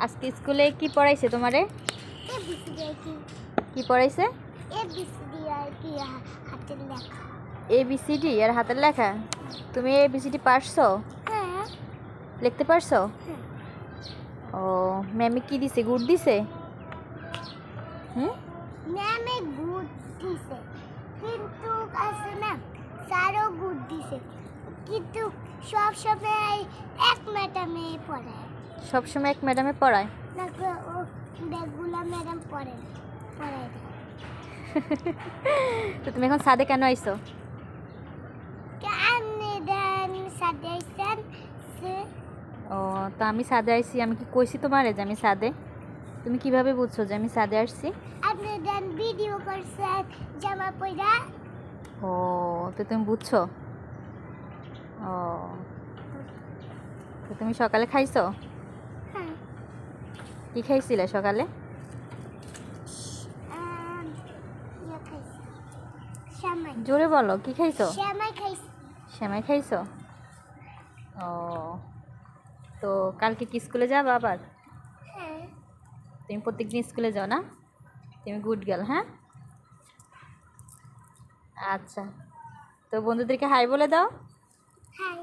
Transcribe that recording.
আজকে স্কুলে কি পড়াইছে তোমারে? কি পড়াইছে? এবিসিডি আর হাতের লেখা। তুমি এবিসিডি পারছো? লিখতে পারছো? ও ম্যামে কি দিছে? গুড দিছে? ম্যামে গুড দিছে, কিন্তু আছে না স্যারও গুড দিছে, কিন্তু সব সময় এক ম্যাডামে পড়ায়। সব সময় এক ম্যাডামে পড়ায়? না, ও বেগুলা ম্যাডাম পড়ায়। তো তুমি এখন সাদে কেন আইছো? ও তো আমি সাদে আইছি। আমি কি কইছি তোমারে যে আমি সাদে? তুমি কিভাবে বুঝছো যে আমি সাদে আসছি? আপনি দেন ভিডিও করছেন জামা পয়রা। ও তো তুমি বুঝছো? ও তো তুমি সকালে খাইছো? হ্যাঁ। কি খাইছিলে সকালে? জোরে বলো, কি খাইছো? সেমাই খাইছো? ও তো কালকে কি স্কুলে যাবা আবার? হ্যাঁ। তুমি প্রত্যেকদিন স্কুলে যাও না? তুমি গুড গার্ল। হ্যাঁ আচ্ছা, তো বন্ধুদেরকে হাই বলে দাও। হাই।